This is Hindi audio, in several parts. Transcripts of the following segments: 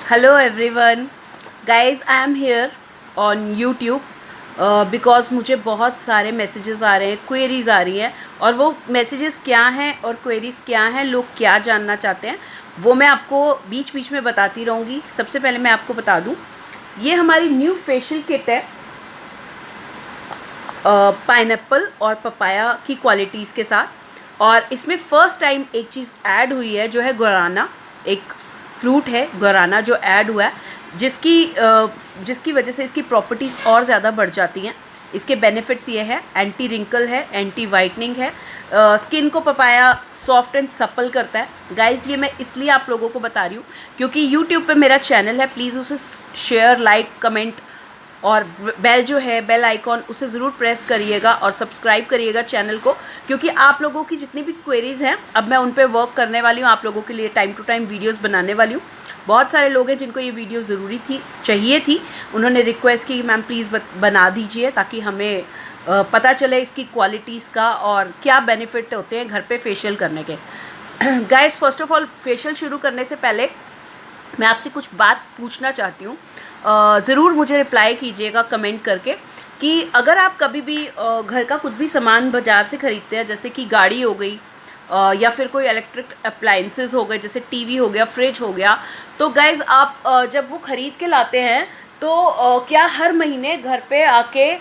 Hello everyone, guys. I am here on YouTube because मुझे बहुत सारे मैसेजेस आ रहे हैं, क्वेरीज़ आ रही हैं और वो मैसेजेस क्या हैं और क्वेरीज़ क्या हैं, लोग क्या जानना चाहते हैं वो मैं आपको बीच बीच में बताती रहूँगी। सबसे पहले मैं आपको बता दूँ, ये हमारी न्यू फेशियल किट है पाइनएप्पल और पपाया की क्वालिटीज़ के साथ। और इसमें फ़र्स्ट टाइम एक चीज़ ऐड हुई है जो है गुआराना, एक फ्रूट है गुआराना जो ऐड हुआ है, जिसकी वजह से इसकी प्रॉपर्टीज़ और ज़्यादा बढ़ जाती हैं। इसके बेनिफिट्स ये है, एंटी रिंकल है, एंटी वाइटनिंग है, स्किन को पपाया सॉफ्ट एंड सपल करता है। गाइज़ ये मैं इसलिए आप लोगों को बता रही हूँ क्योंकि यूट्यूब पे मेरा चैनल है, प्लीज़ उसे शेयर, लाइक, कमेंट और बेल जो है, बेल आइकॉन, उसे ज़रूर प्रेस करिएगा और सब्सक्राइब करिएगा चैनल को, क्योंकि आप लोगों की जितनी भी क्वेरीज़ हैं अब मैं उन पे वर्क करने वाली हूँ, आप लोगों के लिए टाइम टू टाइम वीडियोस बनाने वाली हूँ। बहुत सारे लोग हैं जिनको ये वीडियो ज़रूरी थी, चाहिए थी, उन्होंने रिक्वेस्ट की मैम प्लीज़ बना दीजिए ताकि हमें पता चले इसकी क्वालिटीज़ का और क्या बेनिफिट होते हैं घर पे फेशियल करने के। Guys first of all, facial शुरू करने से पहले मैं आपसे कुछ बात पूछना चाहती हूँ, ज़रूर मुझे रिप्लाई कीजिएगा कमेंट करके कि अगर आप कभी भी घर का कुछ भी सामान बाज़ार से ख़रीदते हैं, जैसे कि गाड़ी हो गई या फिर कोई इलेक्ट्रिक अप्लाइंसेस हो गए, जैसे टीवी हो गया, फ्रिज हो गया, तो गाइज़ आप जब वो ख़रीद के लाते हैं तो क्या हर महीने घर पे आके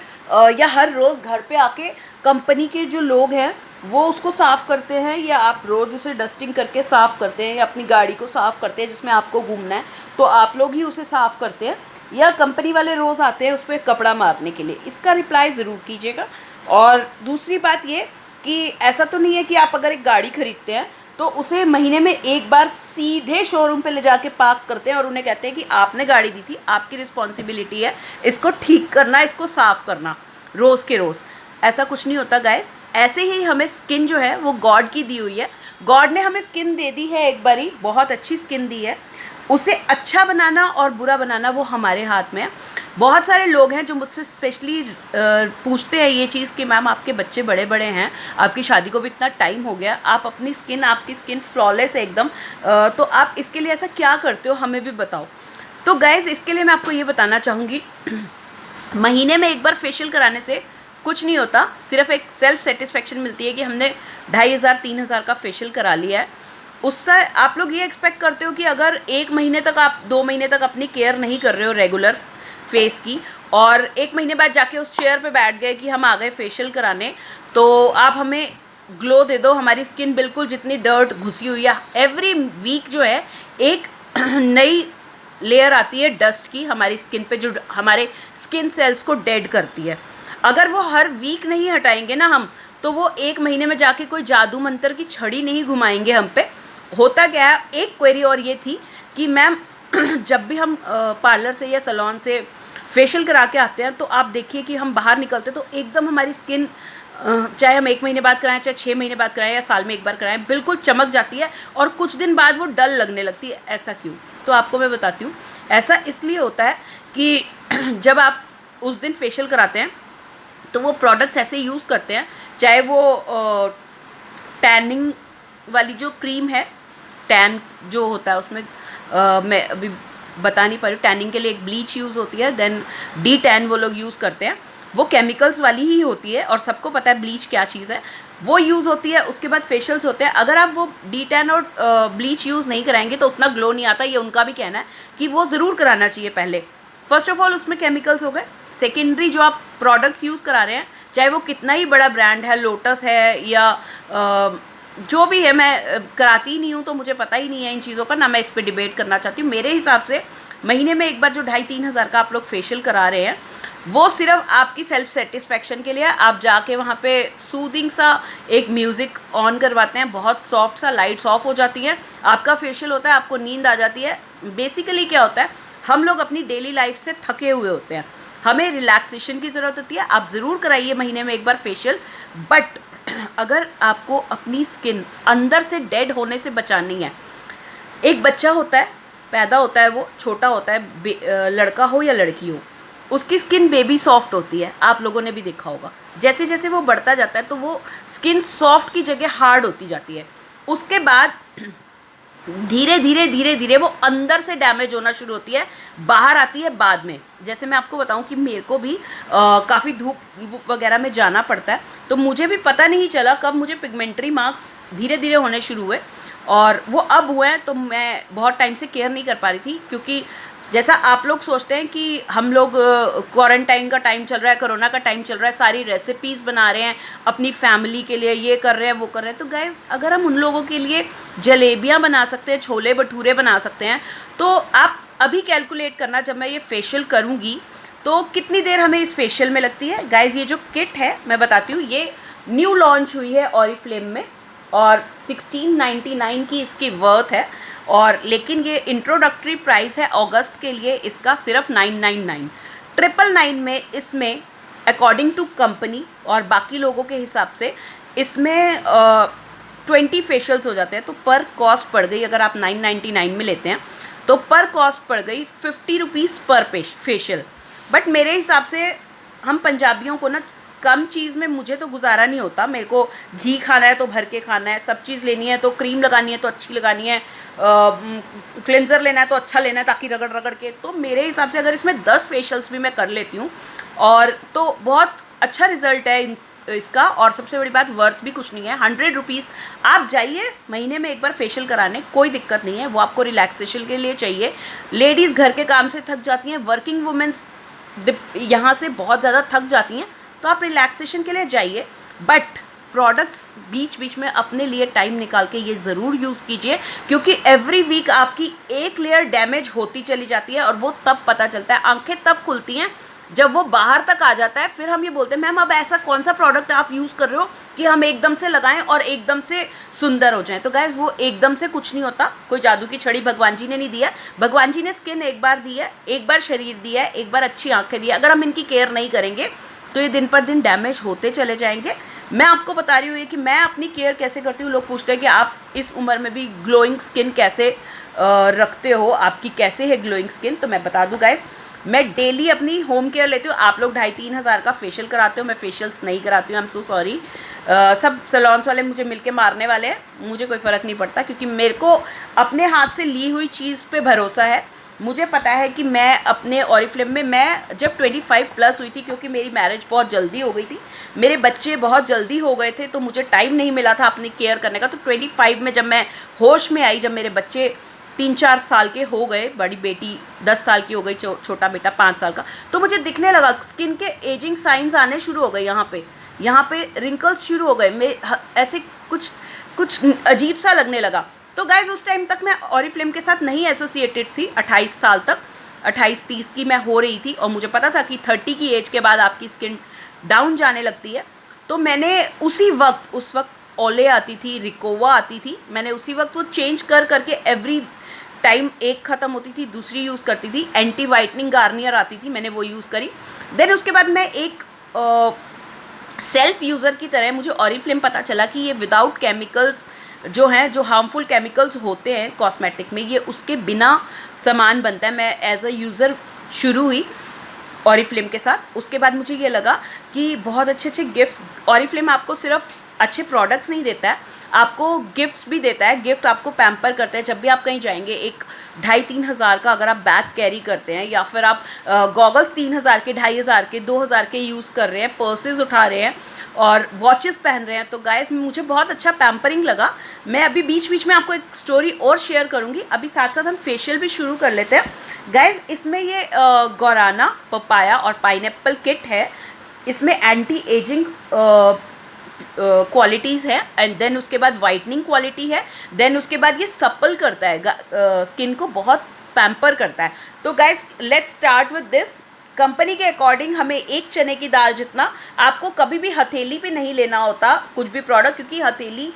या हर रोज़ घर पे आके कंपनी के जो लोग हैं वो उसको साफ़ करते हैं, या आप रोज़ उसे डस्टिंग करके साफ़ करते हैं, या अपनी गाड़ी को साफ़ करते हैं जिसमें आपको घूमना है तो आप लोग ही उसे साफ़ करते हैं, या कंपनी वाले रोज़ आते हैं उस पर कपड़ा मारने के लिए? इसका रिप्लाई ज़रूर कीजिएगा। और दूसरी बात ये कि ऐसा तो नहीं है कि आप अगर एक गाड़ी ख़रीदते हैं तो उसे महीने में एक बार सीधे शोरूम पे ले जाके पार्क करते हैं और उन्हें कहते हैं कि आपने गाड़ी दी थी, आपकी रिस्पॉन्सिबिलिटी है इसको ठीक करना, इसको साफ़ करना रोज़ के रोज़। ऐसा कुछ नहीं होता गाइस। ऐसे ही हमें स्किन जो है वो गॉड की दी हुई है, गॉड ने हमें स्किन दे दी है, एक बारी बहुत अच्छी स्किन दी है, उसे अच्छा बनाना और बुरा बनाना वो हमारे हाथ में है। बहुत सारे लोग हैं जो मुझसे स्पेशली पूछते हैं ये चीज़ कि मैम आपके बच्चे बड़े बड़े हैं, आपकी शादी को भी इतना टाइम हो गया, आप अपनी स्किन, आपकी स्किन फ्लॉलेस है एकदम, तो आप इसके लिए ऐसा क्या करते हो, हमें भी बताओ। तो गाइज़ इसके लिए मैं आपको ये बताना चाहूँगी, महीने में एक बार फेशियल कराने से कुछ नहीं होता, सिर्फ एक सेल्फ सेटिस्फेक्शन मिलती है कि हमने 2500 3000 का फेशियल करा लिया है। उससे आप लोग ये एक्सपेक्ट करते हो कि अगर 1 महीने तक, आप 2 महीने तक अपनी केयर नहीं कर रहे हो रेगुलर फेस की, और 1 महीने बाद जाके उस चेयर पे बैठ गए कि हम आ गए फेशियल कराने, तो आप हमें ग्लो दे दो, हमारी स्किन बिल्कुल जितनी डर्ट घुसी हुई है, एवरी वीक जो है एक नई लेयर आती है डस्ट की हमारी स्किन पे, जो हमारे स्किन सेल्स को डेड करती है। अगर वो हर वीक नहीं हटाएंगे ना हम, तो वो 1 महीने में जाके कोई जादू मंतर की छड़ी नहीं घुमाएंगे हम पे। होता क्या है, एक क्वेरी और ये थी कि मैम जब भी हम पार्लर से या सैलून से फेशियल करा के आते हैं तो आप देखिए कि हम बाहर निकलते तो एकदम हमारी स्किन, चाहे हम 1 महीने बाद कराएं, चाहे 6 महीने बाद कराएं या साल में एक बार कराएं, बिल्कुल चमक जाती है और कुछ दिन बाद वो डल लगने लगती है। ऐसा क्यों? तो आपको मैं बताती हूँ। ऐसा इसलिए होता है कि जब आप उस दिन फेशियल कराते हैं तो वो प्रोडक्ट्स ऐसे यूज़ करते हैं, चाहे वो टैनिंग वाली जो क्रीम है, टैन जो होता है उसमें मैं अभी बता नहीं पा रही हूँ, टैनिंग के लिए एक ब्लीच यूज़ होती है, देन डी टैन वो लोग यूज़ करते हैं, वो केमिकल्स वाली ही होती है और सबको पता है ब्लीच क्या चीज़ है, वो यूज़ होती है। उसके बाद फेशियल्स होते हैं, अगर आप वो डी टैन और ब्लीच यूज़ नहीं कराएंगे तो उतना ग्लो नहीं आता, ये उनका भी कहना है कि वो ज़रूर कराना चाहिए पहले। फर्स्ट ऑफ ऑल उसमें केमिकल्स हो गए, सेकेंडरी जो आप प्रोडक्ट्स यूज़ करा रहे हैं, चाहे वो कितना ही बड़ा ब्रांड है, लोटस है या जो भी है, मैं कराती ही नहीं हूँ तो मुझे पता ही नहीं है इन चीज़ों का, ना मैं इस पर डिबेट करना चाहती हूँ। मेरे हिसाब से महीने में एक बार जो 2,500-3 हज़ार का आप लोग फेशियल करा रहे हैं वो सिर्फ आपकी सेल्फ सेटिस्फेक्शन के लिए। आप जाके वहाँ पे सूदिंग सा एक म्यूज़िक ऑन करवाते हैं, बहुत सॉफ्ट सा, लाइट्स ऑफ हो जाती हैं, आपका फेशियल होता है, आपको नींद आ जाती है। बेसिकली क्या होता है, हम लोग अपनी डेली लाइफ से थके हुए होते हैं, हमें रिलैक्सेशन की ज़रूरत होती है। आप ज़रूर कराइए महीने में एक बार फेशियल, बट अगर आपको अपनी स्किन अंदर से डेड होने से बचानी है, एक बच्चा होता है, पैदा होता है, वो छोटा होता है, लड़का हो या लड़की हो, उसकी स्किन बेबी सॉफ्ट होती है, आप लोगों ने भी देखा होगा। जैसे जैसे वो बढ़ता जाता है तो वो स्किन सॉफ्ट की जगह हार्ड होती जाती है। उसके बाद धीरे धीरे धीरे धीरे वो अंदर से डैमेज होना शुरू होती है, बाहर आती है बाद में। जैसे मैं आपको बताऊं कि मेरे को भी काफ़ी धूप वगैरह में जाना पड़ता है, तो मुझे भी पता नहीं चला कब मुझे पिगमेंटरी मार्क्स धीरे धीरे होने शुरू हुए, और वो अब हुए हैं। तो मैं बहुत टाइम से केयर नहीं कर पा रही थी, क्योंकि जैसा आप लोग सोचते हैं कि हम लोग क्वारंटाइन का टाइम चल रहा है, कोरोना का टाइम चल रहा है, सारी रेसिपीज़ बना रहे हैं अपनी फैमिली के लिए, ये कर रहे हैं वो कर रहे हैं, तो गाइस अगर हम उन लोगों के लिए जलेबियाँ बना सकते हैं, छोले भटूरे बना सकते हैं, तो आप अभी कैलकुलेट करना जब मैं ये फेशियल करूँगी तो कितनी देर हमें इस फेशियल में लगती है। गाइस ये जो किट है मैं बताती हूँ, ये न्यू लॉन्च हुई है ऑरिफ्लेम में, और 1699 की इसकी वर्थ है, और लेकिन ये इंट्रोडक्टरी प्राइस है अगस्त के लिए इसका सिर्फ 999। 999 में इसमें अकॉर्डिंग टू कंपनी और बाकी लोगों के हिसाब से इसमें 20 फेशियल्स हो जाते हैं, तो पर कॉस्ट पड़ गई, अगर आप 999 में लेते हैं तो पर कॉस्ट पड़ गई 50 रुपीज़ पर फेशियल। बट मेरे हिसाब से हम पंजाबियों को ना कम चीज़ में मुझे तो गुजारा नहीं होता, मेरे को घी खाना है तो भर के खाना है, सब चीज़ लेनी है तो क्रीम लगानी है तो अच्छी लगानी है, क्लेंजर लेना है तो अच्छा लेना है ताकि रगड़ रगड़ के। तो मेरे हिसाब से अगर इसमें 10 फेशियल्स भी मैं कर लेती हूँ और तो बहुत अच्छा रिजल्ट है इसका, और सबसे बड़ी बात वर्थ भी कुछ नहीं है। 100 रुपीज़ आप जाइए महीने में एक बार फेशियल कराने, कोई दिक्कत नहीं है, वो आपको रिलैक्सेशन के लिए चाहिए। लेडीज़ घर के काम से थक जाती हैं, वर्किंग वुमेंस यहाँ से बहुत ज़्यादा थक जाती हैं, तो आप रिलैक्सेशन के लिए जाइए, बट प्रोडक्ट्स बीच बीच में अपने लिए टाइम निकाल के ये ज़रूर यूज़ कीजिए, क्योंकि एवरी वीक आपकी एक लेयर डैमेज होती चली जाती है, और वो तब पता चलता है, आंखें तब खुलती हैं जब वो बाहर तक आ जाता है। फिर हम ये बोलते हैं मैम अब ऐसा कौन सा प्रोडक्ट आप यूज़ कर रहे हो कि हम एकदम से लगाएं और एकदम से सुंदर हो जाएं। तो गाइज़ वो एकदम से कुछ नहीं होता, कोई जादू की छड़ी भगवान जी ने नहीं दिया। भगवान जी ने स्किन एक बार दी है, एक बार शरीर दिया है, एक बार अच्छी आंखें दी है। अगर हम इनकी केयर नहीं करेंगे तो ये दिन पर दिन डैमेज होते चले जाएंगे। मैं आपको बता रही हूँ कि मैं अपनी केयर कैसे करती हूँ। लोग पूछते हैं कि आप इस उम्र में भी ग्लोइंग स्किन कैसे रखते हो, आपकी कैसे है ग्लोइंग स्किन। तो मैं बता दूँ गाइज़, मैं डेली अपनी होम केयर लेती हूँ। आप लोग 2,500-3 हज़ार का फेशियल कराते हो, मैं फेशियल्स नहीं कराती हूँ, आई एम सो सॉरी। सब सैलून्स वाले मुझे मिलके मारने वाले हैं, मुझे कोई फ़र्क नहीं पड़ता, क्योंकि मेरे को अपने हाथ से ली हुई चीज़ पे भरोसा है। मुझे पता है कि मैं अपने ऑरिफ्लेम में, मैं जब 25+ हुई थी, क्योंकि मेरी मैरिज बहुत जल्दी हो गई थी, मेरे बच्चे बहुत जल्दी हो गए थे, तो मुझे टाइम नहीं मिला था अपनी केयर करने का। तो 25 में जब मैं होश में आई, जब मेरे बच्चे 3-4 साल के हो गए, बड़ी बेटी 10 साल की हो गई, छोटा बेटा 5 साल का, तो मुझे दिखने लगा स्किन के एजिंग साइंस आने शुरू हो गए। यहाँ पे रिंकल्स शुरू हो गए, मैं ऐसे कुछ अजीब सा लगने लगा। तो गाइज उस टाइम तक मैं ऑरिफ्लेम के साथ नहीं एसोसिएटेड थी। 28 साल तक, 28-30 की मैं हो रही थी, और मुझे पता था कि 30 की एज के बाद आपकी स्किन डाउन जाने लगती है। तो मैंने उस वक्त ओले आती थी, रिकोवा आती थी, मैंने उसी वक्त वो चेंज करके एवरी टाइम एक ख़त्म होती थी दूसरी यूज़ करती थी। एंटी वाइटनिंग गार्नियर आती थी, मैंने वो यूज़ करी। देन उसके बाद मैं एक सेल्फ यूज़र की तरह मुझे ऑरिफ्लेम पता चला कि ये विदाउट केमिकल्स जो हैं, जो हार्मफुल केमिकल्स होते हैं कॉस्मेटिक में, ये उसके बिना सामान बनता है। मैं एज अ यूज़र शुरू हुई ऑरिफ्लेम के साथ। उसके बाद मुझे ये लगा कि बहुत अच्छे गिफ्ट्स, ऑरिफ्लेम आपको सिर्फ अच्छे प्रोडक्ट्स नहीं देता है, आपको गिफ्ट्स भी देता है। गिफ्ट आपको पैम्पर करते हैं। जब भी आप कहीं जाएंगे, एक 2,500-3 हज़ार का अगर आप बैग कैरी करते हैं, या फिर आप गॉगल्स 3 हज़ार के, 2,500 हज़ार के, 2 हज़ार के यूज़ कर रहे हैं, पर्सेस उठा रहे हैं और वॉचेस पहन रहे हैं, तो गाइस मुझे बहुत अच्छा पैम्परिंग लगा। मैं अभी बीच बीच में आपको एक स्टोरी और शेयर करूँगी। अभी साथ साथ हम फेशियल भी शुरू कर लेते हैं। गाइस इसमें ये गौराना, पपाया और पाइनएप्पल किट है। इसमें एंटी एजिंग क्वालिटीज़ है, एंड देन उसके बाद वाइटनिंग क्वालिटी है, देन उसके बाद ये सप्पल करता है, स्किन को बहुत पैम्पर करता है। तो guys let's start with this. Company के अकॉर्डिंग हमें एक चने की दाल जितना, आपको कभी भी हथेली पे नहीं लेना होता कुछ भी प्रोडक्ट, क्योंकि हथेली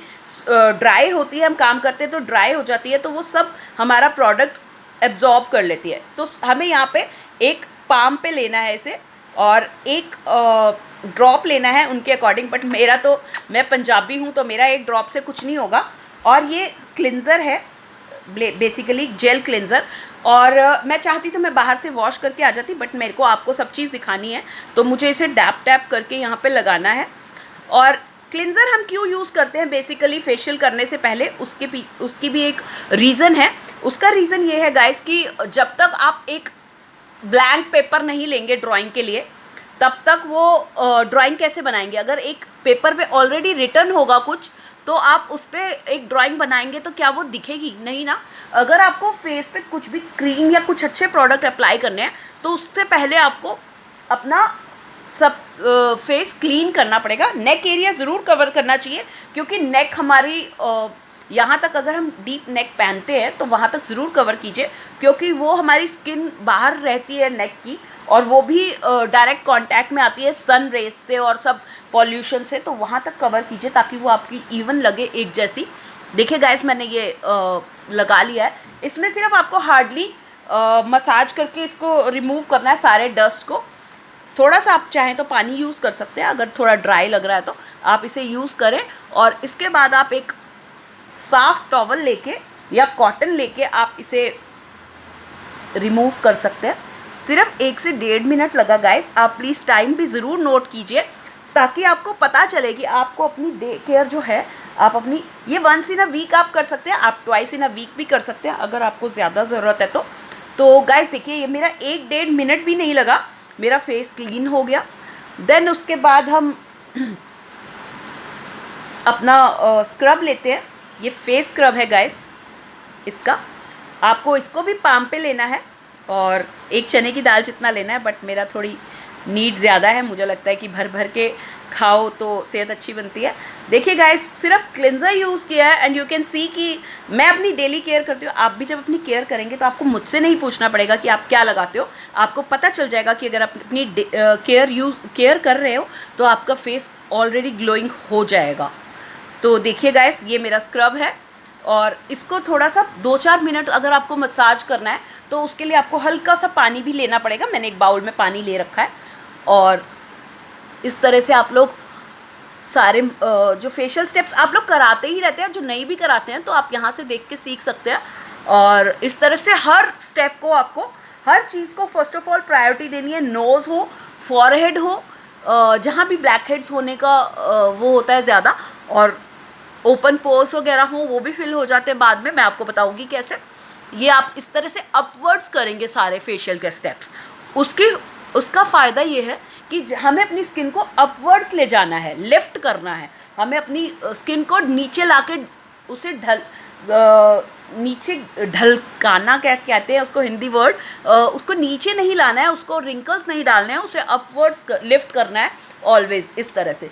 ड्राई होती है, हम काम करते हैं तो ड्राई हो जाती है, तो वो सब हमारा प्रोडक्ट एब्जॉर्ब कर लेती है। तो हमें यहाँ पे एक पाम पे लेना है इसे, और एक ड्रॉप लेना है उनके अकॉर्डिंग, बट मेरा तो, मैं पंजाबी हूँ तो मेरा एक ड्रॉप से कुछ नहीं होगा। और ये क्लिनज़र है, बेसिकली जेल क्लिनज़र, और मैं चाहती तो मैं बाहर से वॉश करके आ जाती, बट मेरे को आपको सब चीज़ दिखानी है, तो मुझे इसे डैप टैप करके यहाँ पे लगाना है। और क्लिनज़र हम क्यों यूज़ करते हैं बेसिकली फेशियल करने से पहले, उसकी भी एक रीज़न है। उसका रीज़न ये है गाइस कि जब तक आप एक ब्लैंक पेपर नहीं लेंगे ड्राइंग के लिए, तब तक वो ड्राइंग कैसे बनाएंगे। अगर एक पेपर पे ऑलरेडी रिटन होगा कुछ, तो आप उस पर एक ड्राइंग बनाएंगे तो क्या वो दिखेगी नहीं ना। अगर आपको फेस पे कुछ भी क्रीम या कुछ अच्छे प्रोडक्ट अप्लाई करने हैं, तो उससे पहले आपको अपना सब फेस क्लीन करना पड़ेगा। नेक एरिया ज़रूर कवर करना चाहिए, क्योंकि नेक हमारी यहाँ तक अगर हम डीप नेक पहनते हैं तो वहाँ तक ज़रूर कवर कीजिए, क्योंकि वो हमारी स्किन बाहर रहती है नेक की, और वो भी डायरेक्ट कांटेक्ट में आती है सन रेज से और सब पॉल्यूशन से। तो वहाँ तक कवर कीजिए ताकि वो आपकी इवन लगे, एक जैसी। देखिए गाइस, मैंने ये लगा लिया है। इसमें सिर्फ आपको हार्डली मसाज करके इसको रिमूव करना है, सारे डस्ट को। थोड़ा सा आप चाहें तो पानी यूज़ कर सकते हैं, अगर थोड़ा ड्राई लग रहा है तो आप इसे यूज़ करें। और इसके बाद आप एक साफ टॉवल लेके या कॉटन लेके आप इसे रिमूव कर सकते हैं। सिर्फ 1 से 1.5 मिनट लगा गाइस। आप प्लीज़ टाइम भी ज़रूर नोट कीजिए, ताकि आपको पता चले कि आपको अपनी डे केयर जो है, आप अपनी ये 1 इन अ वीक आप कर सकते हैं, आप 2 इन अ वीक भी कर सकते हैं अगर आपको ज़्यादा ज़रूरत है तो गाइस देखिए, ये मेरा 1-1.5 मिनट भी नहीं लगा, मेरा फेस क्लीन हो गया। देन उसके बाद हम अपना स्क्रब लेते हैं। ये फेस स्क्रब है गाइस। इसका आपको इसको भी पाम पे लेना है और एक चने की दाल जितना लेना है, बट मेरा थोड़ी नीड ज़्यादा है। मुझे लगता है कि भर भर के खाओ तो सेहत अच्छी बनती है। देखिए गाइस, सिर्फ क्लिनज़र यूज़ किया है, एंड यू कैन सी कि मैं अपनी डेली केयर करती हूँ। आप भी जब अपनी केयर करेंगे तो आपको मुझसे नहीं पूछना पड़ेगा कि आप क्या लगाते हो। आपको पता चल जाएगा कि अगर आप अपनी केयर कर रहे हो तो आपका फेस ऑलरेडी ग्लोइंग हो जाएगा। तो देखिए गाइस, ये मेरा स्क्रब है, और इसको थोड़ा सा 2-4 मिनट अगर आपको मसाज करना है तो उसके लिए आपको हल्का सा पानी भी लेना पड़ेगा। मैंने एक बाउल में पानी ले रखा है, और इस तरह से आप लोग सारे जो फेशियल स्टेप्स आप लोग कराते ही रहते हैं, जो नहीं भी कराते हैं तो आप यहाँ से देख के सीख सकते हैं। और इस तरह से हर स्टेप को आपको, हर चीज़ को फर्स्ट ऑफ ऑल प्रायोरिटी देनी है। नोज़ हो, फॉरहेड हो, जहाँ भी ब्लैक हेड्स होने का वो होता है ज़्यादा, और ओपन पोर्स वगैरह हो, वो भी फिल हो जाते हैं बाद में। मैं आपको बताऊंगी कैसे। ये आप इस तरह से अपवर्ड्स करेंगे सारे फेशियल के स्टेप्स। उसका फ़ायदा ये है कि हमें अपनी स्किन को अपवर्ड्स ले जाना है, लिफ्ट करना है। हमें अपनी स्किन को नीचे लाके उसे नीचे ढलकाना, क्या कहते हैं उसको हिंदी वर्ड, उसको नीचे नहीं लाना है, उसको रिंकल्स नहीं डालने हैं, उसे अपवर्ड्स लिफ्ट करना है ऑलवेज, इस तरह से।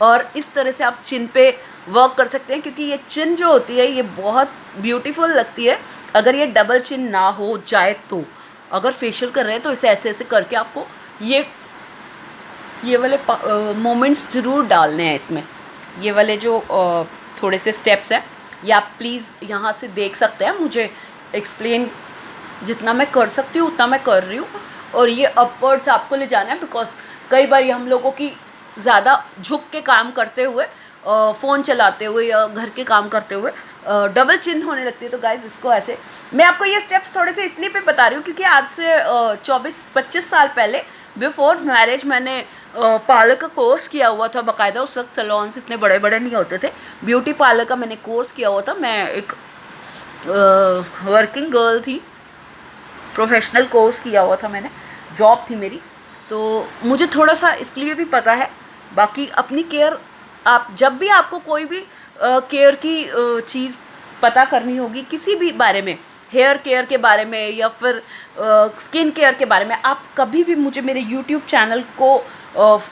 और इस तरह से आप चिन पे वर्क कर सकते हैं, क्योंकि ये चिन जो होती है ये बहुत ब्यूटीफुल लगती है अगर ये डबल चिन ना हो जाए तो। अगर फेशियल कर रहे हैं तो इसे ऐसे ऐसे करके आपको ये वाले मोमेंट्स ज़रूर डालने हैं इसमें। ये वाले जो थोड़े से स्टेप्स हैं, ये आप प्लीज़ यहाँ से देख सकते हैं। मुझे एक्सप्लेन जितना मैं कर सकती हूँ उतना मैं कर रही हूँ, और ये अपवर्ड्स आपको ले जाना है। बिकॉज कई बार हम लोगों की ज़्यादा झुक के काम करते हुए, फ़ोन चलाते हुए या घर के काम करते हुए डबल चिन होने लगती है। तो गाइस, इसको ऐसे, मैं आपको ये स्टेप्स थोड़े से इसलिए पे बता रही हूँ क्योंकि आज से 24-25 साल पहले, बिफोर मैरिज, मैंने पार्लर का कोर्स किया हुआ था बाकायदा। उस वक्त सैलून्स इतने बड़े बड़े नहीं होते थे। ब्यूटी पार्लर का मैंने कोर्स किया हुआ था। मैं एक वर्किंग गर्ल थी, प्रोफेशनल कोर्स किया हुआ था मैंने, जॉब थी मेरी, तो मुझे थोड़ा सा इसलिए भी पता है। बाकी अपनी केयर, आप जब भी आपको कोई भी केयर की चीज़ पता करनी होगी, किसी भी बारे में, हेयर केयर के बारे में या फिर स्किन केयर के बारे में, आप कभी भी मुझे मेरे यूट्यूब चैनल को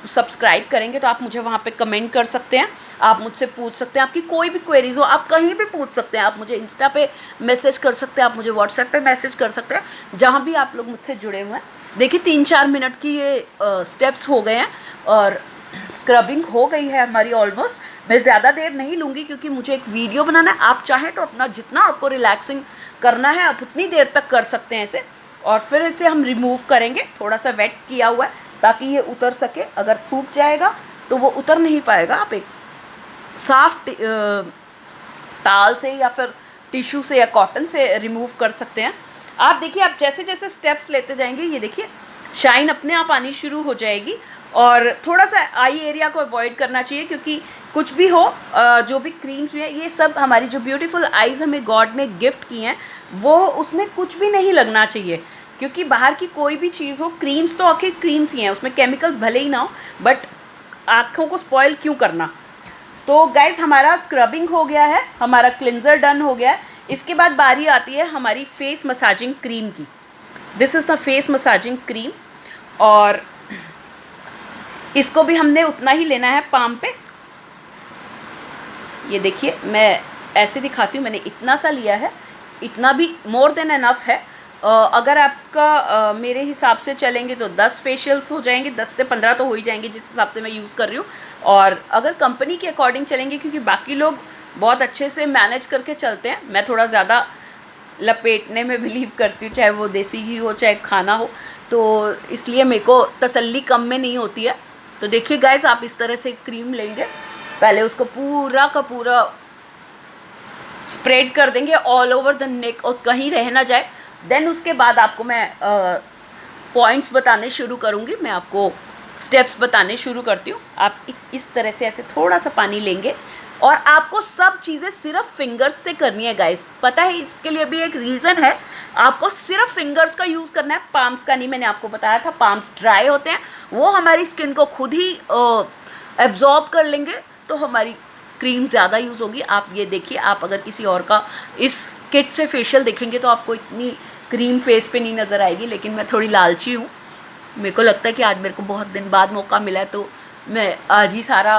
सब्सक्राइब करेंगे तो आप मुझे वहाँ पे कमेंट कर सकते हैं। आप मुझसे पूछ सकते हैं, आपकी कोई भी क्वेरीज हो आप कहीं भी पूछ सकते हैं। आप मुझे इंस्टा पे मैसेज कर सकते हैं, आप मुझे व्हाट्सएप पे मैसेज कर सकते हैं, जहाँ भी आप लोग मुझसे जुड़े हुए हैं। देखिए 3-4 मिनट की ये स्टेप्स हो गए हैं और स्क्रबिंग हो गई है हमारी ऑलमोस्ट। मैं ज़्यादा देर नहीं लूँगी क्योंकि मुझे एक वीडियो बनाना है। आप चाहें तो अपना जितना आपको रिलैक्सिंग करना है आप उतनी देर तक कर सकते हैं इसे, और फिर इसे हम रिमूव करेंगे। थोड़ा सा वेट किया हुआ है ताकि ये उतर सके। अगर सूख जाएगा तो वो उतर नहीं पाएगा। आप एक साफ टाल से या फिर टिश्यू से या कॉटन से रिमूव कर सकते हैं। आप देखिए, आप जैसे जैसे स्टेप्स लेते जाएंगे, ये देखिए शाइन अपने आप आनी शुरू हो जाएगी। और थोड़ा सा आई एरिया को अवॉइड करना चाहिए, क्योंकि कुछ भी हो जो भी क्रीम्स भी है ये सब हमारी जो ब्यूटीफुल आईज़ हमें गॉड ने गिफ्ट की हैं वो उसमें कुछ भी नहीं लगना चाहिए। क्योंकि बाहर की कोई भी चीज़ हो, क्रीम्स तो आखिर क्रीम्स ही हैं, उसमें केमिकल्स भले ही ना हो, बट आँखों को स्पॉइल क्यों करना। तो गाइज हमारा स्क्रबिंग हो गया है, हमारा क्लिनज़र डन हो गया है। इसके बाद बारी आती है हमारी फेस मसाजिंग क्रीम की। This is the face massaging cream, और इसको भी हमने उतना ही लेना है पाम पे। ये देखिए मैं ऐसे दिखाती हूँ, मैंने इतना सा लिया है, इतना भी मोर देन एनफ है। अगर आपका मेरे हिसाब से चलेंगे तो 10 फेशियल्स हो जाएंगे, 10 से 15 तो हो ही जाएंगे जिस हिसाब से मैं यूज़ कर रही हूँ। और अगर कंपनी के अकॉर्डिंग चलेंगे, क्योंकि बाकी लोग बहुत अच्छे से मैनेज करके चलते हैं, मैं थोड़ा ज़्यादा लपेटने में बिलीव करती हूँ, चाहे वो देसी घी हो चाहे खाना हो, तो इसलिए मेरे को तसल्ली कम में नहीं होती है। तो देखिए गाइस, आप इस तरह से क्रीम लेंगे, पहले उसको पूरा का पूरा स्प्रेड कर देंगे ऑल ओवर द नेक और कहीं रह ना जाए। देन उसके बाद आपको मैं पॉइंट्स बताने शुरू करूँगी, मैं आपको स्टेप्स बताने शुरू करती हूँ। आप इस तरह से ऐसे थोड़ा सा पानी लेंगे और आपको सब चीज़ें सिर्फ फिंगर्स से करनी है गाइस। पता है इसके लिए भी एक रीज़न है, आपको सिर्फ फिंगर्स का यूज़ करना है, पाम्स का नहीं। मैंने आपको बताया था पाम्स ड्राई होते हैं, वो हमारी स्किन को खुद ही एब्जॉर्ब कर लेंगे, तो हमारी क्रीम ज़्यादा यूज़ होगी। आप ये देखिए, आप अगर किसी और का इस किट से फेशियल देखेंगे तो आपको इतनी क्रीम फेस पे नहीं नज़र आएगी, लेकिन मैं थोड़ी लालची हूँ। मेरे को लगता है कि आज मेरे को बहुत दिन बाद मौका मिला है, तो मैं आज ही सारा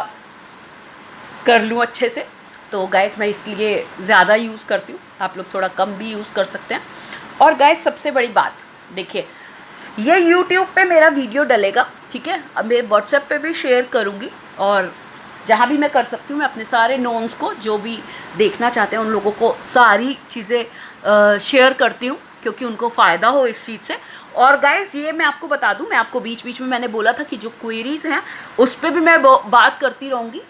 कर लूँ अच्छे से। तो गाइस मैं इसलिए ज़्यादा यूज़ करती हूँ, आप लोग थोड़ा कम भी यूज़ कर सकते हैं। और गाइस सबसे बड़ी बात देखिए, ये यूट्यूब पे मेरा वीडियो डलेगा, ठीक है, अब मैं व्हाट्सएप पे भी शेयर करूँगी, और जहाँ भी मैं कर सकती हूँ मैं अपने सारे नोन्स को, जो भी देखना चाहते हैं उन लोगों को सारी चीज़ें शेयर करती हूँ, क्योंकि उनको फ़ायदा हो इस चीज़ से। और गाइस ये मैं आपको बता दूँ, मैं आपको बीच बीच में मैंने बोला था कि जो क्वेरीज़ हैं उस पर भी मैं बात करती रहूँगी।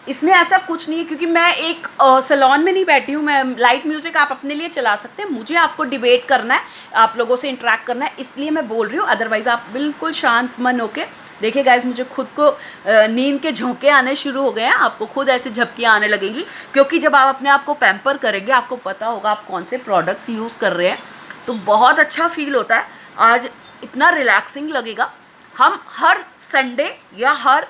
इसमें ऐसा कुछ नहीं है, क्योंकि मैं एक सैलून में नहीं बैठी हूँ, मैं लाइट म्यूज़िक आप अपने लिए चला सकते हैं, मुझे आपको डिबेट करना है, आप लोगों से इंटरेक्ट करना है, इसलिए मैं बोल रही हूँ। अदरवाइज़ आप बिल्कुल शांत मन होके देखिए। गाइस मुझे खुद को नींद के झोंके आने शुरू हो गए हैं, आपको खुद ऐसे झपकियाँ आने लगेंगी, क्योंकि जब आप अपने आप को पैम्पर करेंगे आपको पता होगा आप कौन से प्रोडक्ट्स यूज़ कर रहे हैं, तो बहुत अच्छा फील होता है। आज इतना रिलैक्सिंग लगेगा। हम हर संडे या हर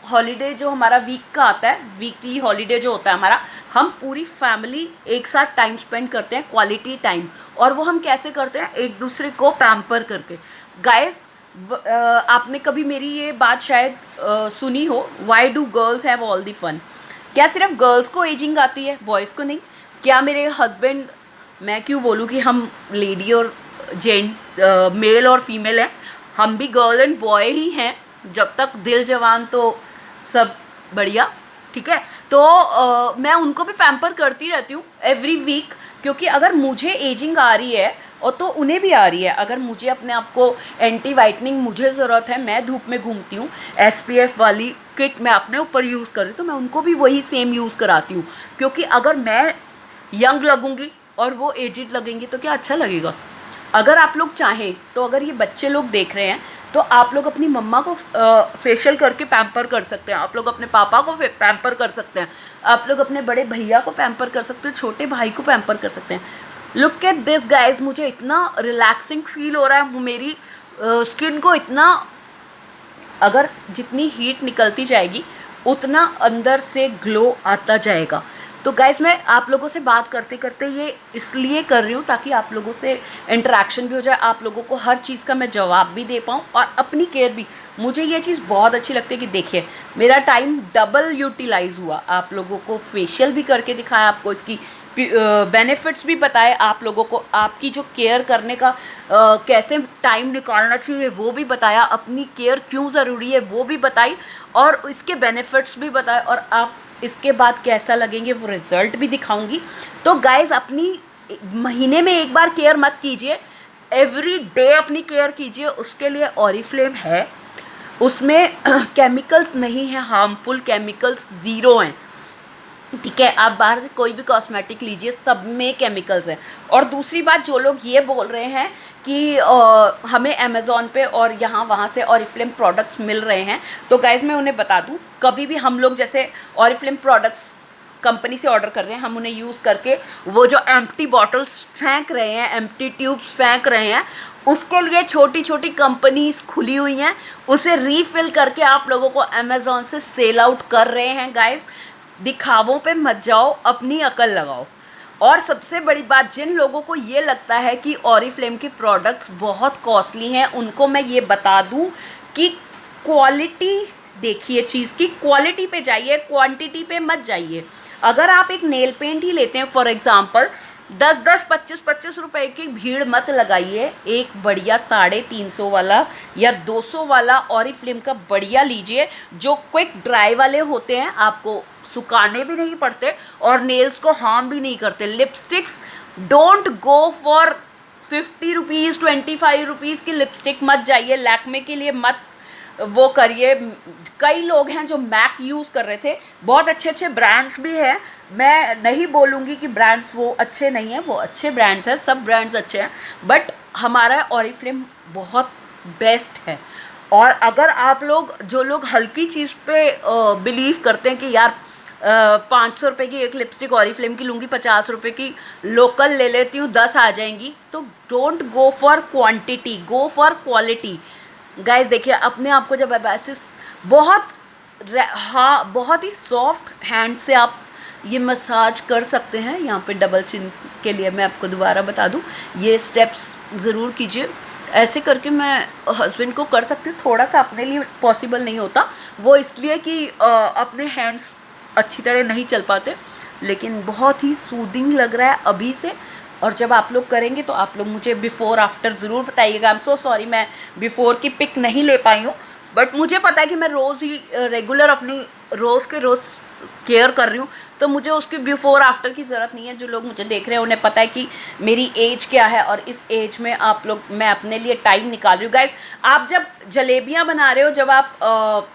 हॉलीडे जो हमारा वीक का आता है, वीकली हॉलीडे जो होता है हमारा, हम पूरी फैमिली एक साथ टाइम स्पेंड करते हैं, क्वालिटी टाइम। और वो हम कैसे करते हैं, एक दूसरे को पैम्पर करके। गाइस आपने कभी मेरी ये बात शायद सुनी हो, why do girls have all the fun. क्या सिर्फ गर्ल्स को एजिंग आती है, बॉयज़ को नहीं? क्या मेरे हस्बैंड, मैं क्यों बोलूँ कि हम लेडी और जेंट मेल और फीमेल हैं, हम भी गर्ल एंड बॉय ही हैं, जब तक दिल जवान तो सब बढ़िया, ठीक है। तो मैं उनको भी पैम्पर करती रहती हूँ एवरी वीक, क्योंकि अगर मुझे एजिंग आ रही है और तो उन्हें भी आ रही है, अगर मुझे अपने आप को एंटी वाइटनिंग मुझे ज़रूरत है, मैं धूप में घूमती हूँ, SPF वाली किट मैं अपने ऊपर यूज़ कर रही हूँ, तो मैं उनको भी वही सेम यूज़ कराती हूँ। क्योंकि अगर मैं यंग लगूँगी और वो एजिड लगेंगी तो क्या अच्छा लगेगा? अगर आप लोग चाहें तो, अगर ये बच्चे लोग देख रहे हैं तो आप लोग अपनी मम्मा को फेशियल करके पैम्पर कर सकते हैं, आप लोग अपने पापा को पैम्पर कर सकते हैं, आप लोग अपने बड़े भैया को पैम्पर कर सकते हैं, छोटे भाई को पैम्पर कर सकते हैं। लुक एट दिस गाइज, मुझे इतना रिलैक्सिंग फील हो रहा है, मेरी स्किन को इतना, अगर जितनी हीट निकलती जाएगी उतना अंदर से ग्लो आता जाएगा। तो गाइस मैं आप लोगों से बात करते करते ये इसलिए कर रही हूँ ताकि आप लोगों से इंटरेक्शन भी हो जाए, आप लोगों को हर चीज़ का मैं जवाब भी दे पाऊँ और अपनी केयर भी। मुझे ये चीज़ बहुत अच्छी लगती है कि देखिए मेरा टाइम डबल यूटिलाइज़ हुआ, आप लोगों को फेशियल भी करके दिखाया, आपको इसकी बेनिफिट्स भी बताए, आप लोगों को आपकी जो केयर करने का कैसे टाइम निकालना चाहिए वो भी बताया, अपनी केयर क्यों ज़रूरी है वो भी बताई, और इसके बेनिफिट्स भी बताए, और आप इसके बाद कैसा लगेंगे वो रिज़ल्ट भी दिखाऊंगी। तो गाइज़ अपनी महीने में एक बार केयर मत कीजिए, एवरी डे अपनी केयर कीजिए। उसके लिए ऑरिफ्लेम है, उसमें केमिकल्स नहीं है, हार्मफुल केमिकल्स ज़ीरो हैं। ठीक है। आप बाहर से कोई भी कॉस्मेटिक लीजिए, सब में केमिकल्स हैं। और दूसरी बात, जो लोग ये बोल रहे हैं कि हमें अमेज़ॉन पे और यहाँ वहाँ से ऑरिफ्लेम प्रोडक्ट्स मिल रहे हैं, तो गाइज़ मैं उन्हें बता दूँ, कभी भी हम लोग जैसे ऑरिफ्लेम प्रोडक्ट्स कंपनी से ऑर्डर कर रहे हैं, हम उन्हें यूज़ करके वो जो एम्प्टी बॉटल्स फेंक रहे हैं, एम्प्टी ट्यूब्स फेंक रहे हैं, उसके लिए छोटी छोटी कंपनीज खुली हुई हैं, उसे रीफिल करके आप लोगों को अमेज़ॉन से सेल आउट कर रहे हैं। गाइज़, दिखावों पे मत जाओ, अपनी अकल लगाओ। और सबसे बड़ी बात, जिन लोगों को ये लगता है कि ऑरिफ्लेम के प्रोडक्ट्स बहुत कॉस्टली हैं, उनको मैं ये बता दूं कि क्वालिटी देखिए, चीज़ की क्वालिटी पे जाइए, क्वांटिटी पे मत जाइए। अगर आप एक नेल पेंट ही लेते हैं फॉर एग्जांपल, 10-10, 25-25 रुपए की भीड़ मत लगाइए। एक बढ़िया 350 वाला या 200 वाला ऑरिफ्लेम का बढ़िया लीजिए, जो क्विक ड्राई वाले होते हैं, आपको सुखाने भी नहीं पड़ते और नेल्स को हार्म भी नहीं करते। Lipsticks, don't go for 50 rupees 25 rupees की लिपस्टिक मत जाइए, लैक्मे के लिए मत वो करिए। कई लोग हैं जो मैक यूज़ कर रहे थे, बहुत अच्छे अच्छे ब्रांड्स भी हैं, मैं नहीं बोलूँगी कि ब्रांड्स वो अच्छे नहीं हैं, वो अच्छे ब्रांड्स हैं, सब ब्रांड्स अच्छे हैं, बट हमारा ऑरिफ्लेम बहुत बेस्ट है। और अगर आप लोग, जो लोग हल्की चीज़ पे बिलीव करते हैं कि यार 500 रुपये की एक लिपस्टिक ऑरिफ्लेम की लूँगी, 50 रुपये की लोकल ले लेती हूँ, 10 आ जाएंगी, तो don't go for quantity, go for quality. Guys देखिए, अपने आप को जब आप ऐसे बहुत बहुत ही सॉफ्ट हैंड से आप ये मसाज कर सकते हैं। यहाँ पे डबल चिन के लिए मैं आपको दोबारा बता दूँ, ये स्टेप्स ज़रूर कीजिए। ऐसे करके मैं हस्बैंड को कर सकती हूँ, थोड़ा सा अपने लिए पॉसिबल नहीं होता, वो इसलिए कि अपने हैंड्स अच्छी तरह नहीं चल पाते, लेकिन बहुत ही सूदिंग लग रहा है अभी से। और जब आप लोग करेंगे तो आप लोग मुझे बिफ़ोर आफ्टर ज़रूर बताइएगा। आई एम सो सॉरी, मैं बिफ़ोर की पिक नहीं ले पाई हूँ, बट मुझे पता है कि मैं रोज़ ही रेगुलर अपनी रोज़ के रोज़ केयर कर रही हूँ, तो मुझे उसकी बिफ़ोर आफ्टर की ज़रूरत नहीं है। जो लोग मुझे देख रहे हैं उन्हें पता है कि मेरी एज क्या है, और इस एज में आप लोग, मैं अपने लिए टाइम निकाल रही हूँ। गाइस, आप जब जलेबियाँ बना रहे हो, जब आप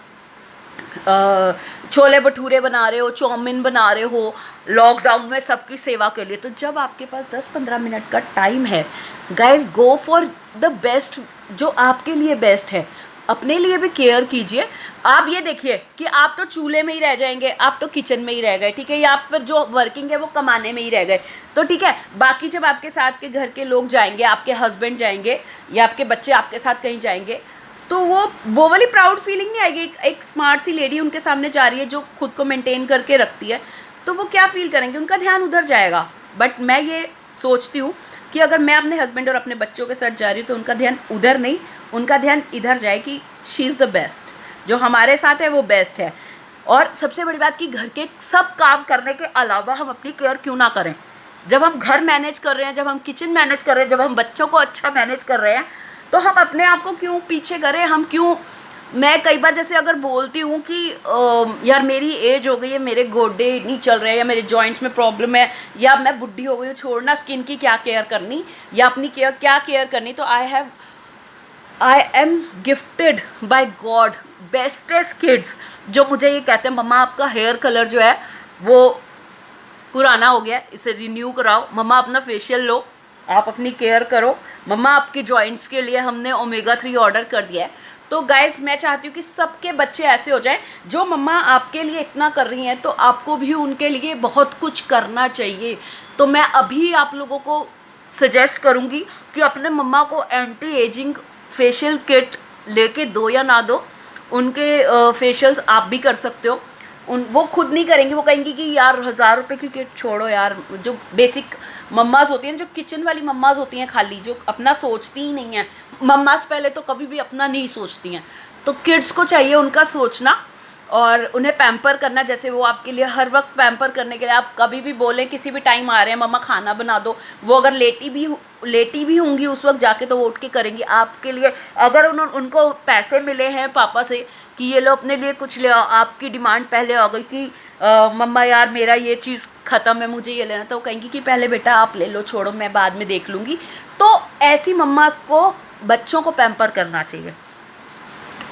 छोले भटूरे बना रहे हो, चाउमीन बना रहे हो लॉकडाउन में सबकी सेवा के लिए, तो जब आपके पास 10-15 मिनट का टाइम है, guys go for the best, जो आपके लिए बेस्ट है। अपने लिए भी केयर कीजिए। आप ये देखिए कि आप तो चूल्हे में ही रह जाएंगे, आप तो किचन में ही रह गए, ठीक है, या आप फिर जो वर्किंग है वो कमाने में ही रह गए, तो ठीक है। बाकी जब आपके साथ के घर के लोग जाएंगे, आपके हस्बैंड जाएंगे या आपके बच्चे आपके साथ कहीं जाएंगे, तो वो वाली प्राउड फीलिंग नहीं आएगी। एक स्मार्ट सी लेडी उनके सामने जा रही है जो खुद को मेंटेन करके रखती है, तो वो क्या फील करेंगे, उनका ध्यान उधर जाएगा। बट मैं ये सोचती हूँ कि अगर मैं अपने हस्बैंड और अपने बच्चों के साथ जा रही हूँ तो उनका ध्यान उधर नहीं, उनका ध्यान इधर जाए कि शी इज़ द बेस्ट, जो हमारे साथ है वो बेस्ट है। और सबसे बड़ी बात कि घर के सब काम करने के अलावा हम अपनी केयर क्यों ना करें। जब हम घर मैनेज कर रहे हैं, जब हम किचन मैनेज कर रहे हैं, जब हम बच्चों को अच्छा मैनेज कर रहे हैं, तो हम अपने आप को क्यों पीछे करें। हम क्यों, मैं कई बार जैसे अगर बोलती हूँ कि यार मेरी एज हो गई है, मेरे गोडे नहीं चल रहे हैं, या मेरे जॉइंट्स में प्रॉब्लम है, या मैं बुढ़ी हो गई हूँ, छोड़ना स्किन की क्या केयर करनी, या अपनी क्या केयर करनी, तो I am gifted bye God bestest kids, जो मुझे ये कहते हैं, मम्मा आपका हेयर कलर जो है वो पुराना हो गया, इसे रिन्यू कराओ, मम्मा अपना फेशियल लो, आप अपनी केयर करो, मम्मा आपके जॉइंट्स के लिए हमने ओमेगा 3 ऑर्डर कर दिया है। तो गाइस, मैं चाहती हूँ कि सबके बच्चे ऐसे हो जाएं, जो मम्मा आपके लिए इतना कर रही हैं तो आपको भी उनके लिए बहुत कुछ करना चाहिए। तो मैं अभी आप लोगों को सजेस्ट करूँगी कि अपने मम्मा को एंटी एजिंग फेशियल किट लेके दो या ना दो, उनके फेशियल्स आप भी कर सकते हो। वो खुद नहीं करेंगी, वो कहेंगी कि यार 1000 रुपये की किट छोड़ो यार। जो बेसिक मम्माज होती हैं, जो किचन वाली मम्माज होती हैं, खाली जो अपना सोचती ही नहीं हैं, मम्माज पहले तो कभी भी अपना नहीं सोचती हैं, तो किड्स को चाहिए उनका सोचना और उन्हें पैम्पर करना। जैसे वो आपके लिए हर वक्त पैम्पर करने के लिए, आप कभी भी बोलें, किसी भी टाइम आ रहे हैं मम्मा खाना बना दो, वो अगर लेटी भी होंगी उस वक्त जाके, तो वो उठ के करेंगी आपके लिए। अगर उनको पैसे मिले हैं पापा से कि ये लो अपने लिए कुछ ले आओ, आपकी डिमांड पहले आ गई कि मम्मा यार मेरा ये चीज़ ख़त्म है, मुझे ये लेना, तो वो कहेंगी कि पहले बेटा आप ले लो, छोड़ो मैं बाद में देख लूँगी। तो ऐसी मम्मा को बच्चों को पैम्पर करना चाहिए,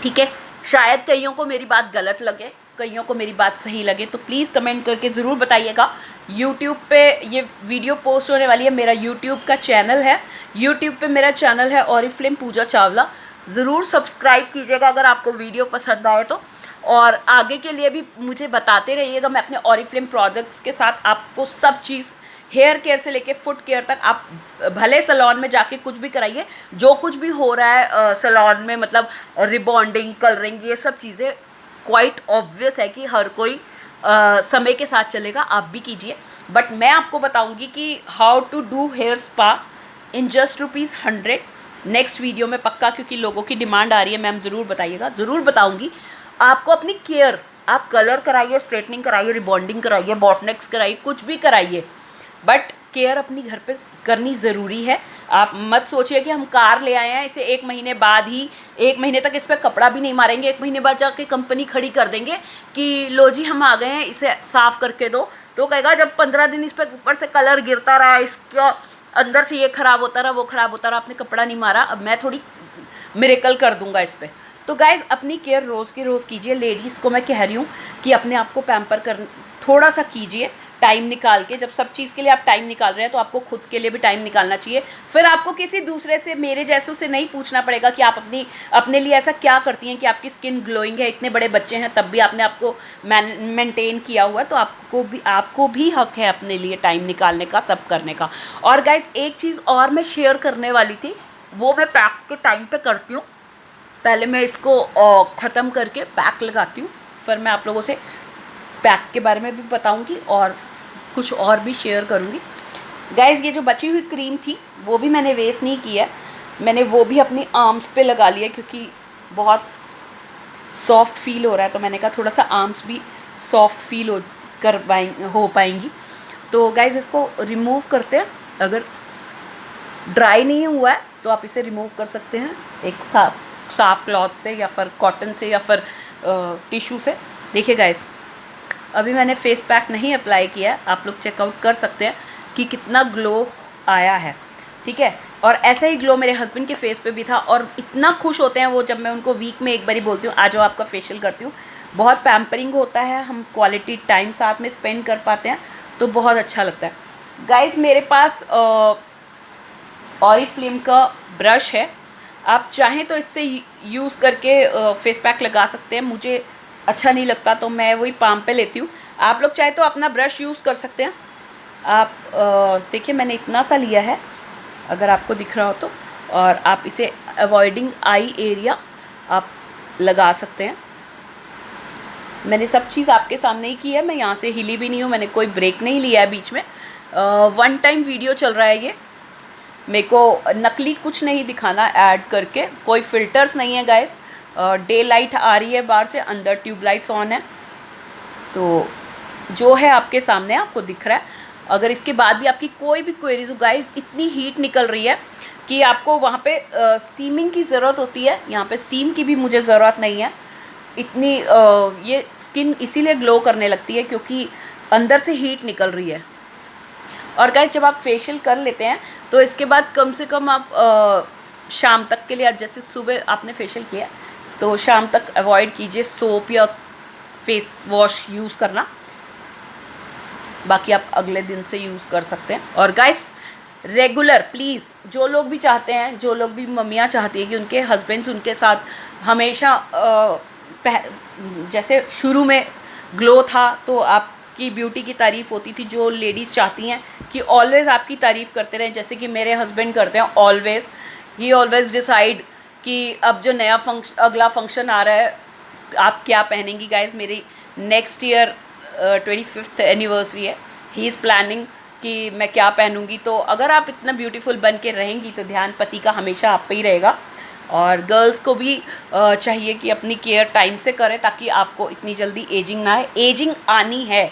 ठीक है। शायद कईयों को मेरी बात गलत लगे, कईयों को मेरी बात सही लगे तो प्लीज़ कमेंट करके ज़रूर बताइएगा। यूट्यूब पे ये वीडियो पोस्ट होने वाली है, मेरा यूट्यूब का चैनल है, यूट्यूब पे मेरा चैनल है ऑरिफ्लेम पूजा चावला, ज़रूर सब्सक्राइब कीजिएगा अगर आपको वीडियो पसंद आए तो। और आगे के लिए भी मुझे बताते रहिएगा, मैं अपने ऑरिफ्लेम प्रोडक्ट्स के साथ आपको सब चीज़ हेयर केयर से लेके फुट केयर तक, आप भले सैलून में जाके कुछ भी कराइए, जो कुछ भी हो रहा है सैलून में, मतलब रिबॉन्डिंग, कलरिंग, ये सब चीज़ें क्वाइट ऑब्वियस है कि हर कोई समय के साथ चलेगा, आप भी कीजिए। बट मैं आपको बताऊंगी कि how to do hair spa in just ₹100 next video में पक्का, क्योंकि लोगों की डिमांड आ रही है। मैम ज़रूर बताइएगा, ज़रूर बताऊंगी। आपको अपनी केयर, आप कलर कराइए, स्ट्रेटनिंग कराइए, रिबॉन्डिंग कराइए, बॉटनेक्स कराइए, कुछ भी कराइए, बट केयर अपनी घर पे करनी ज़रूरी है। आप मत सोचिए कि हम कार ले आए हैं, इसे 1 महीने बाद ही, 1 महीने तक इस पर कपड़ा भी नहीं मारेंगे, 1 महीने बाद जाके कंपनी खड़ी कर देंगे कि लो जी हम आ गए हैं, इसे साफ़ करके दो। तो कहेगा जब 15 दिन इस पर ऊपर से कलर गिरता रहा, इसका अंदर से ये ख़राब होता रहा, वो ख़राब होता रहा, आपने कपड़ा नहीं मारा, अब मैं थोड़ी मिरेकल कर दूंगा इस पर। तो गाइज़ अपनी केयर रोज़ की रोज़ कीजिए। लेडीज़ को मैं कह रही हूँ कि अपने आप को पैम्पर कर थोड़ा सा कीजिए, टाइम निकाल के। जब सब चीज़ के लिए आप टाइम निकाल रहे हैं तो आपको खुद के लिए भी टाइम निकालना चाहिए। फिर आपको किसी दूसरे से, मेरे जैसों से नहीं पूछना पड़ेगा कि आप अपने लिए ऐसा क्या करती हैं कि आपकी स्किन ग्लोइंग है। इतने बड़े बच्चे हैं तब भी आपने आपको मेंटेन किया हुआ है, तो आपको भी हक है अपने लिए टाइम निकालने का, सब करने का। और गाइज एक चीज़ और मैं शेयर करने वाली थी, वो मैं पैक के टाइम पे करती हूँ। पहले मैं इसको ख़त्म करके पैक लगाती हूँ, फिर मैं आप लोगों से पैक के बारे में भी बताऊँगी और कुछ और भी शेयर करूँगी। गाइज़ ये जो बची हुई क्रीम थी वो भी मैंने वेस्ट नहीं किया, मैंने वो भी अपनी आर्म्स पे लगा लिया, क्योंकि बहुत सॉफ्ट फील हो रहा है, तो मैंने कहा थोड़ा सा आर्म्स भी सॉफ्ट फील हो पाएंगी। तो गाइज़ इसको रिमूव करते हैं। अगर ड्राई नहीं हुआ है तो आप इसे रिमूव कर सकते हैं एक साफ क्लॉथ से, या फिर कॉटन से, या फिर टिश्यू से। देखिए गाइज़ अभी मैंने फेस पैक नहीं अप्लाई किया, आप लोग चेकआउट कर सकते हैं कि कितना ग्लो आया है, ठीक है। और ऐसा ही ग्लो मेरे हस्बैंड के फेस पे भी था, और इतना खुश होते हैं वो जब मैं उनको वीक में एक बारी बोलती हूँ आ जाओ आपका फेशियल करती हूँ। बहुत पैम्परिंग होता है, हम क्वालिटी टाइम साथ में स्पेंड कर पाते हैं, तो बहुत अच्छा लगता है। गाइज़ मेरे पास ऑरिफ्लेम का ब्रश है, आप चाहें तो इससे यूज़ करके फेस पैक लगा सकते हैं। मुझे अच्छा नहीं लगता तो मैं वही पाम पे लेती हूँ। आप लोग चाहे तो अपना ब्रश यूज़ कर सकते हैं। आप देखिए मैंने इतना सा लिया है, अगर आपको दिख रहा हो तो, और आप इसे अवॉइडिंग आई एरिया आप लगा सकते हैं। मैंने सब चीज़ आपके सामने ही की है, मैं यहाँ से हिली भी नहीं हूँ, मैंने कोई ब्रेक नहीं लिया है बीच में। 1 टाइम वीडियो चल रहा है ये, मेरे को नकली कुछ नहीं दिखाना ऐड करके, कोई फ़िल्टर्स नहीं है गाइस। डे लाइट आ रही है बाहर से, अंदर ट्यूब लाइट्स ऑन है, तो जो है आपके सामने आपको दिख रहा है। अगर इसके बाद भी आपकी कोई भी क्वेरीज हो गाइस, इतनी हीट निकल रही है कि आपको वहाँ पे स्टीमिंग की ज़रूरत होती है, यहाँ पे स्टीम की भी मुझे ज़रूरत नहीं है। इतनी ये स्किन इसीलिए ग्लो करने लगती है क्योंकि अंदर से हीट निकल रही है। और गाइस जब आप फेशियल कर लेते हैं तो इसके बाद कम से कम आप शाम तक के लिए, आज जैसे सुबह आपने फेशियल किया तो शाम तक अवॉइड कीजिए सोप या फेस वॉश यूज़ करना, बाकी आप अगले दिन से यूज़ कर सकते हैं। और गाइस रेगुलर प्लीज़, जो लोग भी चाहते हैं, जो लोग भी मम्मियाँ चाहती हैं कि उनके हस्बैंड्स उनके साथ हमेशा जैसे शुरू में ग्लो था तो आपकी ब्यूटी की तारीफ़ होती थी, जो लेडीज़ चाहती हैं कि ऑलवेज़ आपकी तारीफ़ करते रहें, जैसे कि मेरे हस्बैंड करते हैं ऑलवेज़। ही ऑलवेज़ डिसाइड कि अब जो नया अगला फंक्शन आ रहा है आप क्या पहनेंगी। गाइस मेरी नेक्स्ट ईयर 25th एनिवर्सरी है, ही इज़ प्लानिंग कि मैं क्या पहनूंगी। तो अगर आप इतना ब्यूटीफुल बन के रहेंगी तो ध्यान पति का हमेशा आप पे ही रहेगा। और गर्ल्स को भी चाहिए कि अपनी केयर टाइम से करें ताकि आपको इतनी जल्दी एजिंग ना आए। एजिंग आनी है,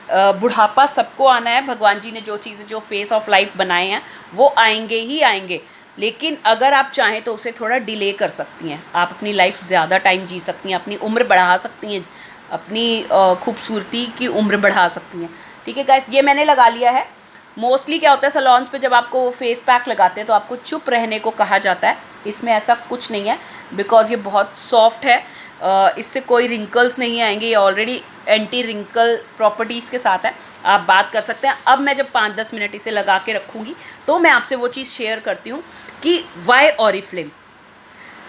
बुढ़ापा सबको आना है, भगवान जी ने जो चीज़ें, जो फेस ऑफ लाइफ बनाए हैं वो आएंगे ही आएंगे, लेकिन अगर आप चाहें तो उसे थोड़ा डिले कर सकती हैं। आप अपनी लाइफ ज़्यादा टाइम जी सकती हैं, अपनी उम्र बढ़ा सकती हैं, अपनी खूबसूरती की उम्र बढ़ा सकती हैं। ठीक है गाइस, ये मैंने लगा लिया है। मोस्टली क्या होता है सैलून्स पे जब आपको फेस पैक लगाते हैं तो आपको चुप रहने को कहा जाता है, इसमें ऐसा कुछ नहीं है बिकॉज़ ये बहुत सॉफ्ट है। इससे कोई रिंकल्स नहीं आएंगे, ये ऑलरेडी एंटी रिंकल प्रॉपर्टीज़ के साथ है, आप बात कर सकते हैं। अब मैं जब 5-10 मिनट इसे लगा के रखूँगी तो मैं आपसे वो चीज़ शेयर करती हूँ कि why Oriflame.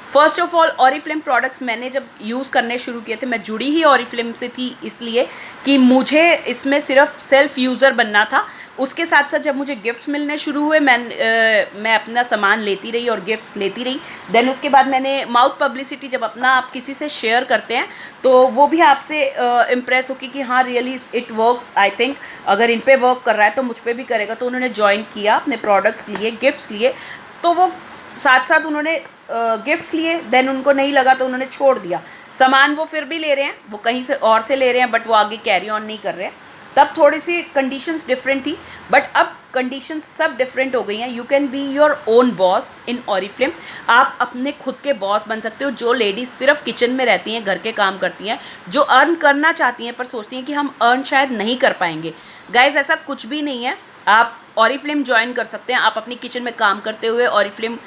First of all, Oriflame products मैंने जब यूज़ करने शुरू किए थे, मैं जुड़ी ही ऑरिफ्लेम से थी इसलिए कि मुझे इसमें सिर्फ सेल्फ यूज़र बनना था। उसके साथ साथ जब मुझे गिफ्ट्स मिलने शुरू हुए, मैं अपना सामान लेती रही और गिफ्ट्स लेती रही। देन उसके बाद मैंने माउथ पब्लिसिटी, जब अपना आप किसी से शेयर करते हैं तो वो भी आपसे इम्प्रेस होगी कि हाँ really it works, I think अगर इन पे वर्क कर रहा है तो मुझ पे भी करेगा। तो उन्होंने ज्वाइन किया, अपने प्रोडक्ट्स लिए, गिफ्ट्स लिए, तो वो साथ साथ उन्होंने गिफ्ट्स लिए, देन उनको नहीं लगा तो उन्होंने छोड़ दिया। सामान वो फिर भी ले रहे हैं, वो कहीं से और से ले रहे हैं, बट वो आगे कैरी ऑन नहीं कर रहे हैं। तब थोड़ी सी कंडीशंस डिफरेंट थी, बट अब कंडीशंस सब डिफरेंट हो गई हैं। You can be your own boss in Oriflame. आप अपने खुद के बॉस बन सकते हो। जो लेडीज़ सिर्फ किचन में रहती हैं, घर के काम करती हैं, जो अर्न करना चाहती हैं पर सोचती हैं कि हम अर्न शायद नहीं कर पाएंगे, गाइज ऐसा कुछ भी नहीं है। आप ऑरिफ्लेम ज्वाइन कर सकते हैं। आप अपनी किचन में काम करते हुए ऑरिफ्लेम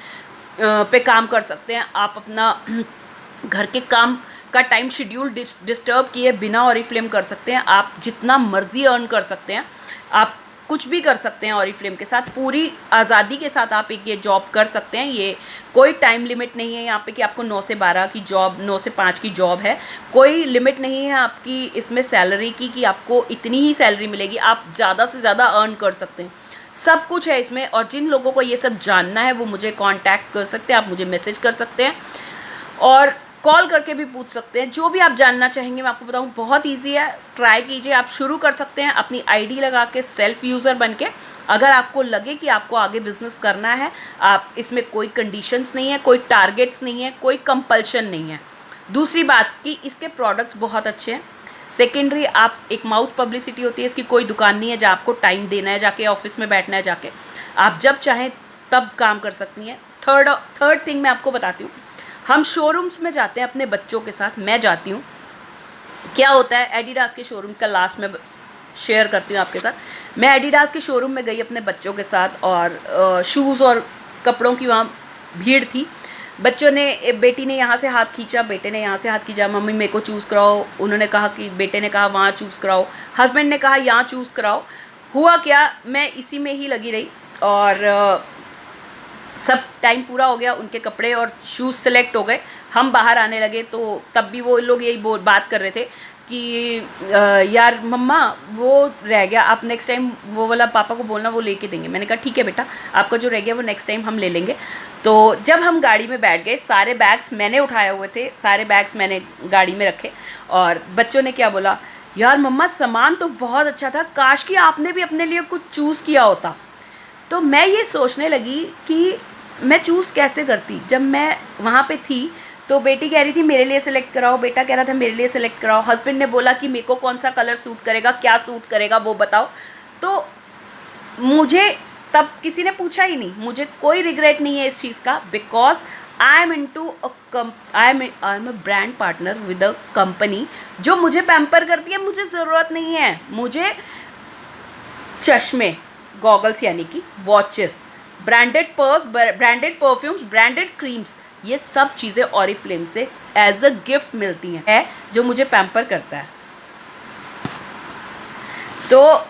पे काम कर सकते हैं। आप अपना घर के काम का टाइम शेड्यूल डिस्टर्ब किए बिना ऑरिफ्लेम कर सकते हैं। आप जितना मर्जी अर्न कर सकते हैं, आप कुछ भी कर सकते हैं ऑरिफ्लेम के साथ। पूरी आज़ादी के साथ आप एक ये जॉब कर सकते हैं। ये कोई टाइम लिमिट नहीं है यहाँ पे कि आपको 9 से 12 की जॉब, 9 से 5 की जॉब है। कोई लिमिट नहीं है आपकी इसमें सैलरी की कि आपको इतनी ही सैलरी मिलेगी। आप ज़्यादा से ज़्यादा अर्न कर सकते हैं, सब कुछ है इसमें। और जिन लोगों को ये सब जानना है वो मुझे कांटेक्ट कर सकते हैं, आप मुझे मैसेज कर सकते हैं और कॉल करके भी पूछ सकते हैं। जो भी आप जानना चाहेंगे मैं आपको बताऊं, बहुत इजी है, ट्राई कीजिए। आप शुरू कर सकते हैं अपनी आईडी लगा के, सेल्फ यूज़र बन के। अगर आपको लगे कि आपको आगे बिजनेस करना है, आप इसमें कोई कंडीशंस नहीं है, कोई टारगेट्स नहीं है, कोई कंपल्शन नहीं है। दूसरी बात कि इसके प्रोडक्ट्स बहुत अच्छे हैं। सेकेंडरी, आप एक माउथ पब्लिसिटी होती है, इसकी कोई दुकान नहीं है जहाँ आपको टाइम देना है, जाके ऑफिस में बैठना है, जाके आप जब चाहें तब काम कर सकती हैं। थर्ड थिंग मैं आपको बताती हूँ, हम शोरूम्स में जाते हैं अपने बच्चों के साथ, मैं जाती हूँ। क्या होता है, एडिडास के शोरूम का लास्ट में शेयर करती हूँ आपके साथ। मैं एडिडास के शोरूम में गई अपने बच्चों के साथ और शूज़ और कपड़ों की वहाँ भीड़ थी। बच्चों ने, बेटी ने यहाँ से हाथ खींचा, बेटे ने यहाँ से हाथ खींचा, मम्मी मेरे को चूज़ कराओ। उन्होंने कहा कि, बेटे ने कहा वहाँ चूज़ कराओ, हस्बैंड ने कहा यहाँ चूज़ कराओ। हुआ क्या, मैं इसी में ही लगी रही और सब टाइम पूरा हो गया, उनके कपड़े और शूज़ सेलेक्ट हो गए। हम बाहर आने लगे तो तब भी वो लोग यही बात कर रहे थे कि यार मम्मा वो रह गया, आप नेक्स्ट टाइम वो वाला पापा को बोलना, वो लेके देंगे। मैंने कहा ठीक है बेटा, आपका जो रह गया वो नेक्स्ट टाइम हम ले लेंगे। तो जब हम गाड़ी में बैठ गए, सारे बैग्स मैंने उठाए हुए थे, सारे बैग्स मैंने गाड़ी में रखे और बच्चों ने क्या बोला, यार मम्मा सामान तो बहुत अच्छा था, काश कि आपने भी अपने लिए कुछ चूज़ किया होता। तो मैं ये सोचने लगी कि मैं चूज़ कैसे करती। जब मैं वहाँ पे थी तो बेटी कह रही थी मेरे लिए सेलेक्ट कराओ, बेटा कह रहा था मेरे लिए सेलेक्ट कराओ, हस्बैंड ने बोला कि मेरे को कौन सा कलर सूट करेगा, क्या सूट करेगा वो बताओ। तो मुझे तब किसी ने पूछा ही नहीं, मुझे कोई रिग्रेट नहीं है इस चीज़ का, because I am a brand partner with a company जो मुझे पैम्पर करती है। मुझे ज़रूरत नहीं है, मुझे चश्मे, गॉगल्स यानी कि watches, branded purse, branded perfumes, branded creams, ये सब चीज़ें ऑरिफ्लेम से एज अ गिफ्ट मिलती हैं, जो मुझे पैम्पर करता है। तो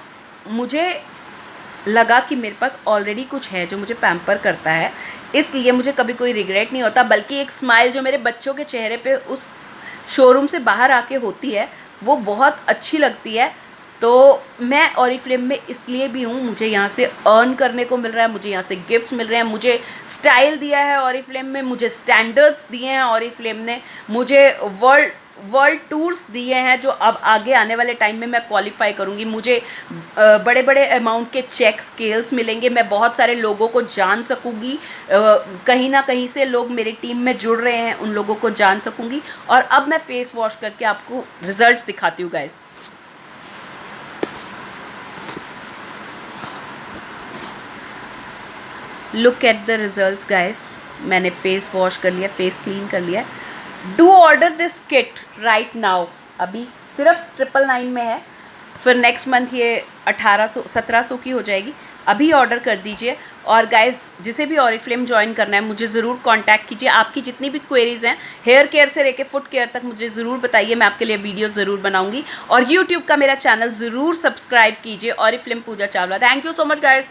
मुझे लगा कि मेरे पास ऑलरेडी कुछ है जो मुझे पैम्पर करता है, इसलिए मुझे कभी कोई रिग्रेट नहीं होता, बल्कि एक स्माइल जो मेरे बच्चों के चेहरे पे उस शोरूम से बाहर आके होती है वो बहुत अच्छी लगती है। तो मैं ऑरिफ्लेम में इसलिए भी हूँ, मुझे यहाँ से अर्न करने को मिल रहा है, मुझे यहाँ से गिफ्ट्स मिल रहे हैं, मुझे स्टाइल दिया है ऑरिफ्लेम में, मुझे स्टैंडर्ड्स दिए हैं ऑरिफ्लेम ने, मुझे वर्ल्ड टूर्स दिए हैं जो अब आगे आने वाले टाइम में मैं क्वालिफाई करूँगी। मुझे बड़े बड़े अमाउंट के चेक स्केल्स मिलेंगे, मैं बहुत सारे लोगों को जान सकूँगी, कहीं ना कहीं से लोग मेरी टीम में जुड़ रहे हैं, उन लोगों को जान सकूँगी। और अब मैं फेस वॉश करके आपको रिजल्ट्स दिखाती हूँ guys. Look at the results guys, मैंने फेस वॉश कर लिया, फेस क्लीन कर लिया। Do order this kit right now. अभी सिर्फ 999 में है, फिर नेक्स्ट मंथ ये 1700 की हो जाएगी। अभी ऑर्डर कर दीजिए। और गाइस जिसे भी ऑरिफ्लेम ज्वाइन करना है मुझे ज़रूर कांटेक्ट कीजिए। आपकी जितनी भी क्वेरीज़ हैं हेयर केयर से लेके फुट केयर तक मुझे ज़रूर बताइए, मैं आपके लिए वीडियो ज़रूर बनाऊंगी। और यूट्यूब का मेरा चैनल ज़रूर सब्सक्राइब कीजिए, Oriflame Pooja Chawla. Thank you so much guys,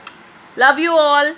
love you all.